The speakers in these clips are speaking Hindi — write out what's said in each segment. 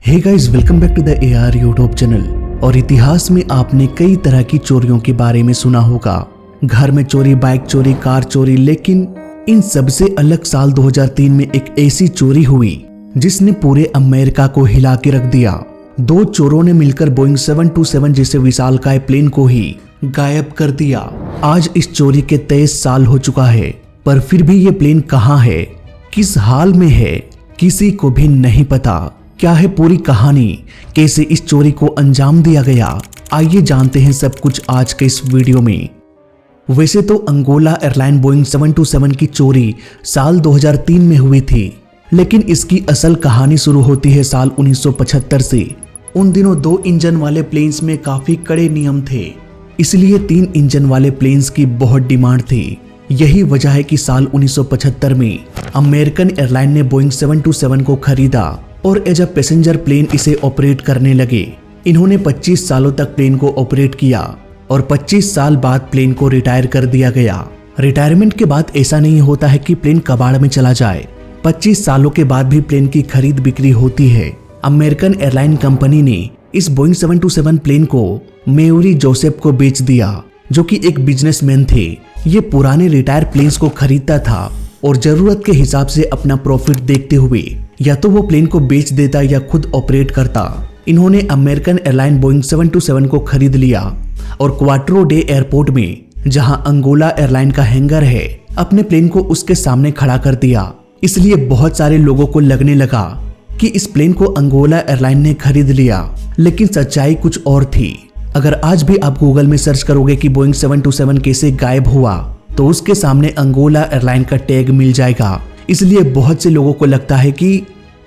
Hey guys, welcome back to the AR YouTube channel. और इतिहास में आपने कई तरह की चोरियों के बारे में सुना होगा। घर में चोरी, बाइक चोरी, कार चोरी, लेकिन इन सबसे अलग साल 2003 में एक ऐसी चोरी हुई जिसने पूरे अमेरिका को हिला के रख दिया। दो चोरों ने मिलकर बोइंग 727 जैसे विशालकाय प्लेन को ही गायब कर दिया। आज इस चोरी के 23 साल हो चुका है, पर फिर भी ये प्लेन कहाँ है, किस हाल में है, किसी को भी नहीं पता। क्या है पूरी कहानी, कैसे इस चोरी को अंजाम दिया गया, आइए जानते हैं सब कुछ आज के इस वीडियो में। वैसे तो अंगोला एयरलाइन बोइंग 727 की चोरी साल 2003 में हुई थी, लेकिन इसकी असल कहानी शुरू होती है साल 1975 से। उन दिनों 2 इंजन वाले प्लेन्स में काफी कड़े नियम थे, इसलिए 3 इंजन वाले प्लेन्स की बहुत डिमांड थी। यही वजह है कि साल 1975 में अमेरिकन एयरलाइन ने बोइंग 727 को खरीदा और एज अ पैसेंजर प्लेन इसे ऑपरेट करने लगे। इन्होंने 25 सालों तक प्लेन को ऑपरेट किया और 25 साल बाद प्लेन को रिटायर कर दिया गया। रिटायरमेंट के बाद ऐसा नहीं होता है कि प्लेन कबाड़ में चला जाए। 25 सालों के बाद भी प्लेन की खरीद बिक्री होती है। अमेरिकन एयरलाइन कंपनी ने इस बोइंग 727 प्लेन को मेवरी जोसेफ को बेच दिया, जो कि एक बिजनेसमैन थे। ये पुराने रिटायर प्लेन्स को खरीदता था और जरूरत के हिसाब से अपना प्रॉफिट देखते हुए या तो वो प्लेन को बेच देता या खुद ऑपरेट करता। इन्होंने अमेरिकन एयरलाइन बोइंग 727 को खरीद लिया और क्वार्ट्रो डे एयरपोर्ट में, जहां अंगोला एयरलाइन का हैंगर है, अपने प्लेन को उसके सामने खड़ा कर दिया। इसलिए बहुत सारे लोगों को लगने लगा कि इस प्लेन को अंगोला एयरलाइन ने खरीद लिया, लेकिन सच्चाई कुछ और थी। अगर आज भी आप गूगल में सर्च करोगे कि बोइंग 727 कैसे गायब हुआ, तो उसके सामने अंगोला एयरलाइन का टैग मिल जाएगा। इसलिए बहुत से लोगों को लगता है कि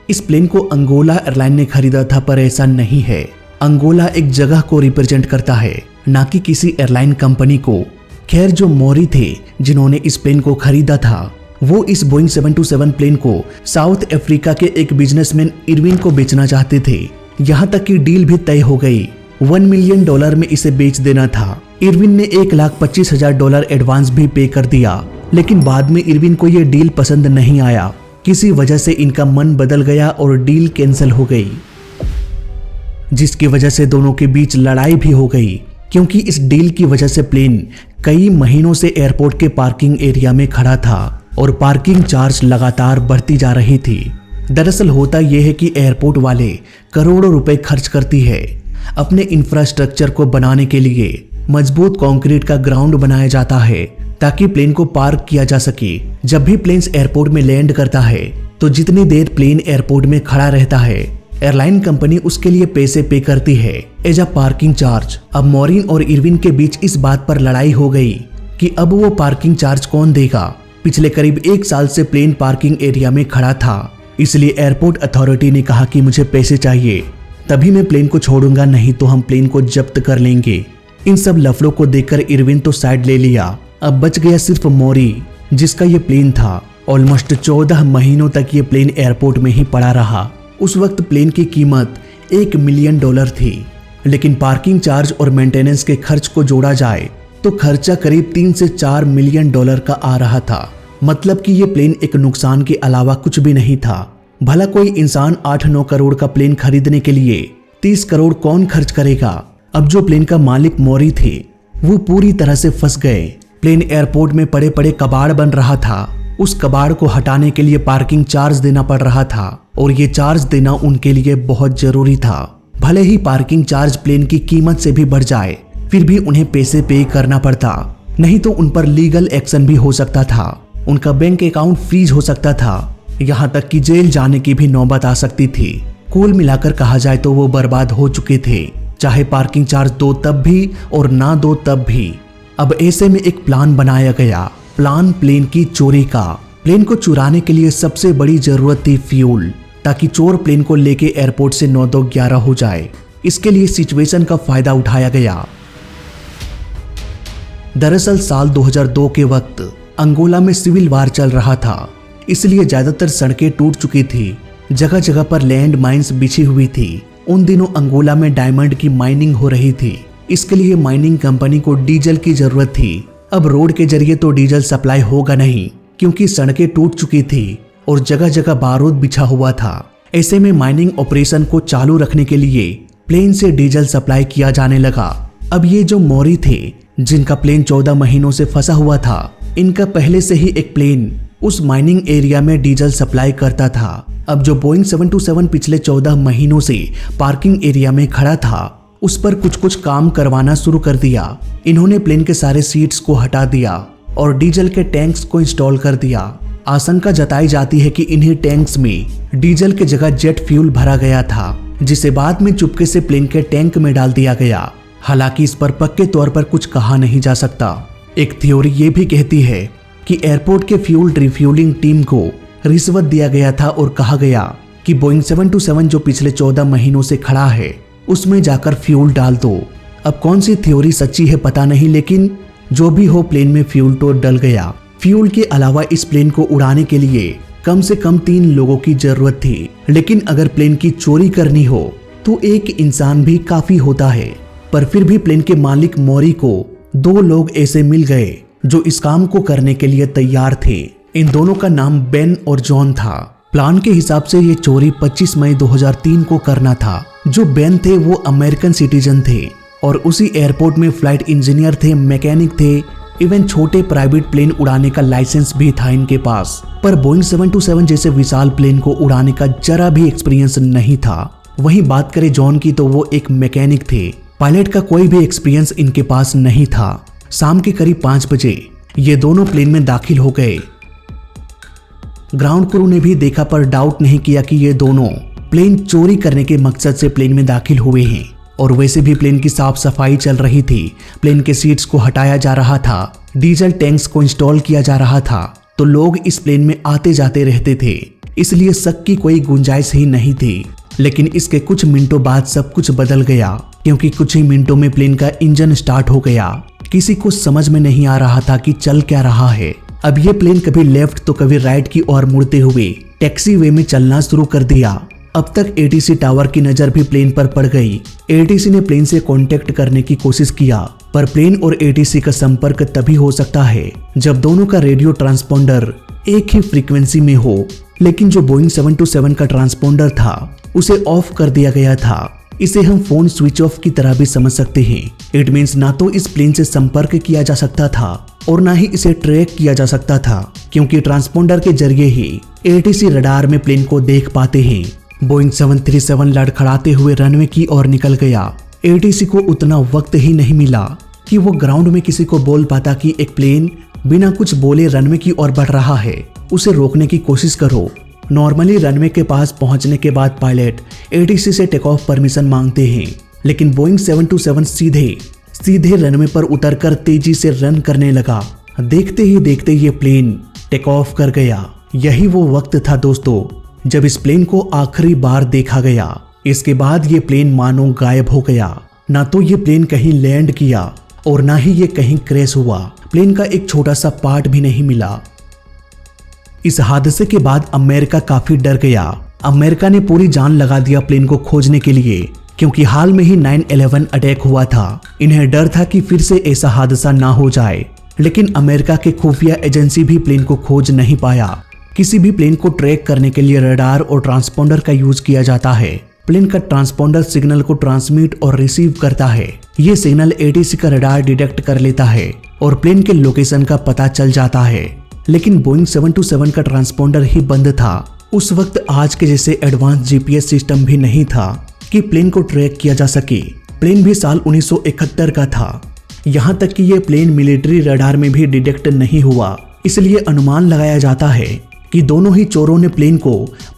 इस प्लेन को अंगोला एयरलाइन ने खरीदा था, पर ऐसा नहीं है। अंगोला एक जगह को रिप्रेजेंट करता है, ना कि किसी एयरलाइन कंपनी को। खैर, जो मौरी थे जिन्होंने इस प्लेन को खरीदा था, वो इस बोइंग 727 प्लेन को साउथ अफ्रीका के एक बिजनेसमैन इरविन को बेचना चाहते थे। यहाँ तक कि डील भी तय हो गई। $1 मिलियन में इसे बेच देना था। इरविन ने $1,25,000 एडवांस भी पे कर दिया, लेकिन बाद में इरविन को यह डील पसंद नहीं आया। किसी वजह से इनका मन बदल गया और डील कैंसिल हो गई, जिसकी वजह से दोनों के बीच लड़ाई भी हो गई, क्योंकि इस डील की वजह से प्लेन कई महीनों से एयरपोर्ट के पार्किंग एरिया में खड़ा था और पार्किंग चार्ज लगातार बढ़ती जा रही थी। दरअसल होता यह है कि एयरपोर्ट वाले करोड़ों रुपए खर्च करती है अपने इंफ्रास्ट्रक्चर को बनाने के लिए। मजबूत कंक्रीट का ग्राउंड बनाया जाता है ताकि प्लेन को पार्क किया जा सके। जब भी प्लेन एयरपोर्ट में लैंड करता है, तो जितनी देर प्लेन एयरपोर्ट में खड़ा रहता है, एयरलाइन कंपनी उसके लिए पैसे पे करती है एज अ पार्किंग चार्ज। अब मॉरिन और इरविन के बीच इस बात पर लड़ाई हो गई कि अब वो पार्किंग चार्ज कौन देगा। पिछले करीब 1 साल से प्लेन पार्किंग एरिया में खड़ा था, इसलिए एयरपोर्ट अथॉरिटी ने कहा कि मुझे पैसे चाहिए, तभी मैं प्लेन को छोड़ूंगा, नहीं तो हम प्लेन को जब्त कर लेंगे। इन सब लफड़ों को देखकर इरविन तो साइड ले लिया। अब बच गया सिर्फ मौरी, जिसका ये प्लेन था। ऑलमोस्ट 14 महीनों तक ये प्लेन एयरपोर्ट में ही पड़ा रहा। उस वक्त प्लेन की कीमत $1 मिलियन थी, लेकिन पार्किंग चार्ज और मेंटेनेंस के खर्च को जोड़ा जाए तो खर्चा करीब $3 से $4 मिलियन का आ रहा था। मतलब कि ये प्लेन एक नुकसान के अलावा कुछ भी नहीं था। भला कोई इंसान 8-9 करोड़ का प्लेन खरीदने के लिए 30 करोड़ कौन खर्च करेगा। अब जो प्लेन का मालिक मौरी थे, वो पूरी तरह से फंस गए। प्लेन एयरपोर्ट में पड़े पड़े कबाड़ बन रहा था। उस कबाड़ को हटाने के लिए पार्किंग चार्ज देना पड़ रहा था, और ये चार्ज देना उनके लिए बहुत जरूरी था। भले ही पार्किंग चार्ज प्लेन की कीमत से भी बढ़ जाए, फिर भी उन्हें पैसे पे करना पड़ता, नहीं तो उन पर लीगल एक्शन भी हो सकता था। उनका बैंक अकाउंट फ्रीज हो सकता था, यहाँ तक कि जेल जाने की भी नौबत आ सकती थी। कुल मिलाकर कहा जाए तो वो बर्बाद हो चुके थे, चाहे पार्किंग चार्ज दो तब भी और ना दो तब भी। अब ऐसे में एक प्लान बनाया गया। प्लान प्लेन की चोरी का। प्लेन को चुराने के लिए सबसे बड़ी जरूरत थी फ्यूल, ताकि चोर प्लेन को लेके एयरपोर्ट से 9-2-11 हो जाए। इसके लिए सिचुएशन का फायदा उठाया गया। दरअसल साल 2002 के वक्त अंगोला में सिविल वार चल रहा था, इसलिए ज्यादातर सड़कें टूट चुकी थी। जगह जगह पर लैंड माइंस बिछी हुई थी। उन दिनों अंगोला में डायमंड की माइनिंग हो रही थी। इसके लिए माइनिंग कंपनी को डीजल की जरूरत थी। अब रोड के जरिए तो डीजल सप्लाई होगा नहीं, क्योंकि सड़कें टूट चुकी थी और जगह जगह बारूद बिछा हुआ था। ऐसे में माइनिंग ऑपरेशन को चालू रखने के लिए प्लेन से डीजल सप्लाई किया जाने लगा। अब ये जो मौरी थे जिनका प्लेन 14 महीनों से फंसा हुआ था, इनका पहले से ही एक प्लेन उस माइनिंग एरिया में डीजल सप्लाई करता था। अब जो बोइंग 727 पिछले 14 महीनों से पार्किंग एरिया में खड़ा था, उस पर कुछ काम करवाना शुरू कर दिया। इन्होंने प्लेन के सारे सीट्स को हटा दिया और डीजल के टैंक्स को इंस्टॉल कर दिया। आशंका जताई जाती है कि इन्हीं टैंक्स में डीजल की जगह जेट फ्यूल भरा गया था, जिसे बाद में चुपके से प्लेन के टैंक में डाल दिया गया। हालांकि इस पर पक्के तौर पर कुछ कहा नहीं जा सकता। एक थ्योरी ये भी कहती है कि एयरपोर्ट के फ्यूल रिफ्यूलिंग टीम को रिश्वत दिया गया था और कहा गया कि बोइंग 727 जो पिछले 14 महीनों से खड़ा है, उसमें जाकर फ्यूल डाल दो। अब कौन सी थ्योरी सच्ची है पता नहीं, लेकिन जो भी हो प्लेन में फ्यूल तो डल गया। फ्यूल के अलावा इस प्लेन को उड़ाने के लिए कम से कम 3 लोगों की जरूरत थी, लेकिन अगर प्लेन की चोरी करनी हो तो एक इंसान भी काफी होता है। पर फिर भी प्लेन के मालिक मौरी को 2 लोग ऐसे मिल गए जो इस काम को करने के लिए तैयार थे। इन दोनों का नाम बेन और जॉन था। प्लान के हिसाब से ये चोरी 25 मई 2003 को करना था। जो बेन थे वो अमेरिकन सिटीजन थे और उसी एयरपोर्ट में फ्लाइट इंजीनियर थे, मैकेनिक थे, इवन छोटे प्राइवेट प्लेन उड़ाने का लाइसेंस भी था इनके पास। पर बोइंग 727 जैसे विशाल प्लेन को उड़ाने का जरा भी एक्सपीरियंस नहीं था। वहीं बात करें जॉन की तो वो एक मैकेनिक थे। पायलट का कोई भी एक्सपीरियंस इनके पास नहीं था। शाम के करीब 5 बजे ये दोनों प्लेन में दाखिल हो गए। ग्राउंड क्रू ने भी देखा पर डाउट नहीं किया कि ये दोनों प्लेन चोरी करने के मकसद से प्लेन में दाखिल हुए हैं। और वैसे भी प्लेन की साफ सफाई चल रही थी। प्लेन के सीट्स को हटाया जा रहा था, डीजल टैंक्स को इंस्टॉल किया जा रहा था, तो लोग इस प्लेन में आते जाते रहते थे, इसलिए शक की कोई गुंजाइश ही नहीं थी। लेकिन इसके कुछ मिनटों बाद सब कुछ बदल गया, क्योंकि कुछ ही मिनटों में प्लेन का इंजन स्टार्ट हो गया। किसी को समझ में नहीं आ रहा था कि चल क्या रहा है। अब ये प्लेन कभी लेफ्ट तो कभी राइट की ओर मुड़ते हुए टैक्सी वे में चलना शुरू कर दिया। अब तक एटीसी टावर की नजर भी प्लेन पर पड़ गई। एटीसी ने प्लेन से कांटेक्ट करने की कोशिश किया, पर प्लेन और एटीसी का संपर्क तभी हो सकता है जब दोनों का रेडियो ट्रांसपोंडर एक ही फ्रीक्वेंसी में हो। लेकिन जो बोइंग 727 का ट्रांसपोंडर था उसे ऑफ कर दिया गया था। इसे हम फोन स्विच ऑफ की तरह भी समझ सकते हैं। इट मीन्स ना तो इस प्लेन से संपर्क किया जा सकता था और ना ही इसे ट्रैक किया जा सकता था, क्योंकि ट्रांसपोंडर के जरिए ही एटीसी रडार में प्लेन को देख पाते हैं। बोइंग 737 लड़खड़ाते हुए रनवे की ओर निकल गया। एटीसी को उतना वक्त ही नहीं मिला कि वो ग्राउंड में किसी को बोल पाता कि एक प्लेन बिना कुछ बोले रनवे की ओर बढ़ रहा है, उसे रोकने की कोशिश करो। नॉर्मली रनवे के पास पहुंचने के बाद पायलट एटीसी से टेक ऑफ परमिशन मांगते हैं, लेकिन बोइंग 727 सीधे रनवे पर उतरकर तेजी से रन करने लगा। देखते ही देखते ये प्लेन टेक ऑफ कर गया। यही वो वक्त था दोस्तों जब इस प्लेन को आखिरी बार देखा गया। इसके बाद ये प्लेन मानो गायब हो गया। ना तो ये प्लेन कहीं लैंड किया और ना ही ये कहीं क्रैश हुआ। प्लेन का एक छोटा सा पार्ट भी नहीं मिला। इस हादसे के बाद अमेरिका काफी डर गया। अमेरिका ने पूरी जान लगा दिया प्लेन को खोजने के लिए, क्योंकि हाल में ही 9/11 अटैक हुआ था। इन्हें डर था कि फिर से ऐसा हादसा ना हो जाए। लेकिन अमेरिका के खुफिया एजेंसी भी प्लेन को खोज नहीं पाया। किसी भी प्लेन को ट्रैक करने के लिए रडार और ट्रांसपोंडर का यूज किया जाता है। प्लेन का ट्रांसपोंडर सिग्नल को ट्रांसमिट और रिसीव करता है। ये सिग्नल एटीसी का रडार डिटेक्ट कर लेता है और प्लेन के लोकेशन का पता चल जाता है। लेकिन बोइंग 727 का ट्रांसपोंडर ही बंद था। उस वक्त आज के जैसे एडवांस जीपीएस सिस्टम भी नहीं था कि प्लेन को ट्रैक किया जा सके। प्लेन भी साल 1971 का था। यहाँ तक कि ये प्लेन मिलिट्री रडार में भी डिटेक्ट नहीं हुआ। इसलिए अनुमान लगाया जाता है कि दोनों ही चोरों ने प्लेन को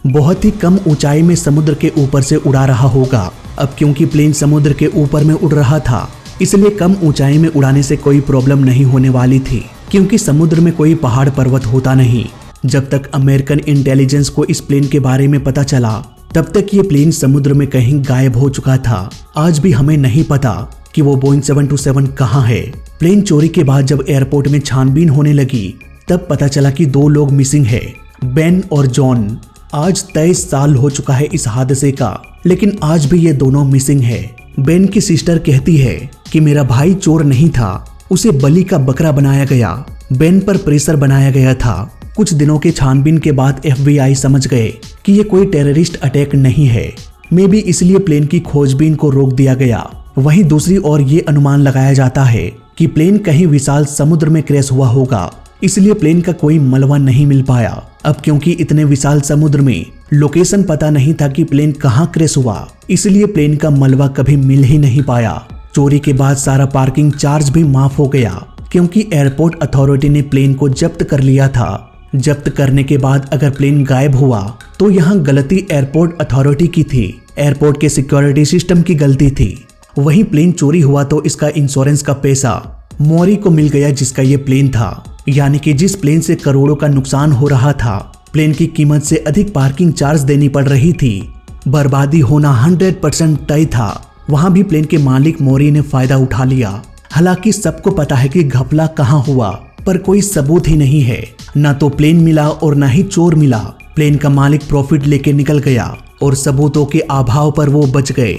बहुत ही कम ऊंचाई में समुद्र के ऊपर से उड़ा रहा होगा। अब क्योंकि प्लेन समुद्र के ऊपर में उड़ रहा था, इसलिए कम ऊंचाई में उड़ाने से कोई प्रॉब्लम नहीं होने वाली थी, क्योंकि समुद्र में कोई पहाड़ पर्वत होता नहीं। जब तक अमेरिकन इंटेलिजेंस को इस प्लेन के बारे में पता चला, तब तक ये प्लेन समुद्र में कहीं गायब हो चुका था। आज भी हमें नहीं पता कि वो बोइंग 727 कहाँ है। प्लेन चोरी के बाद जब एयरपोर्ट में छानबीन होने लगी, तब पता चला कि 2 लोग मिसिंग है, बेन और जॉन। आज 23 साल हो चुका है इस हादसे का, लेकिन आज भी ये दोनों मिसिंग है। बेन की सिस्टर कहती है कि मेरा भाई चोर नहीं था, उसे बलि का बकरा बनाया गया। बेन पर प्रेशर बनाया गया था कुछ दिनों के छानबीन के बाद FBI समझ गए कि ये कोई टेररिस्ट अटैक नहीं है। मे बी इसलिए प्लेन की खोजबीन को रोक दिया गया। वहीं दूसरी ओर ये अनुमान लगाया जाता है कि प्लेन कहीं विशाल समुद्र में क्रैश हुआ होगा, इसलिए प्लेन का कोई मलबा नहीं मिल पाया। अब क्योंकि इतने विशाल समुद्र में लोकेशन पता नहीं था कि प्लेन कहाँ क्रैश हुआ, इसलिए प्लेन का मलबा कभी मिल ही नहीं पाया। चोरी के बाद सारा पार्किंग चार्ज भी माफ हो गया, क्योंकि एयरपोर्ट अथॉरिटी ने प्लेन को जब्त कर लिया था। जब्त करने के बाद अगर प्लेन गायब हुआ तो यहाँ गलती एयरपोर्ट अथॉरिटी की थी, एयरपोर्ट के सिक्योरिटी सिस्टम की गलती थी। वहीं प्लेन चोरी हुआ तो इसका इंश्योरेंस का पैसा मौरी को मिल गया, जिसका ये प्लेन था। यानी कि जिस प्लेन से करोड़ों का नुकसान हो रहा था, प्लेन की कीमत से अधिक पार्किंग चार्ज देनी पड़ रही थी। बर्बादी होना 100% तय था। वहां भी प्लेन के मालिक मौरी ने फायदा उठा लिया। हालांकि सबको पता है कि घपला कहाँ हुआ, पर कोई सबूत ही नहीं है। न तो प्लेन मिला और न ही चोर मिला। प्लेन का मालिक प्रॉफिट लेके निकल गया और सबूतों के अभाव पर वो बच गए।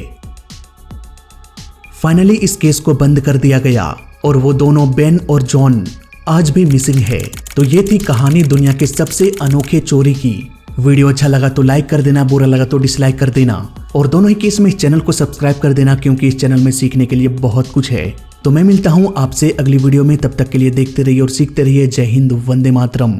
फाइनली इस केस को बंद कर दिया गया और वो दोनों बेन और जॉन आज भी मिसिंग है। तो ये थी कहानी दुनिया के सबसे अनोखे चोरी की। वीडियो अच्छा लगा तो लाइक कर देना, बुरा लगा तो डिसलाइक कर देना, और दोनों ही केस में इस चैनल को सब्सक्राइब कर देना, क्योंकि इस चैनल में सीखने के लिए बहुत कुछ है। तो मैं मिलता हूँ आपसे अगली वीडियो में, तब तक के लिए देखते रहिए और सीखते रहिए। जय हिंद, वंदे मातरम।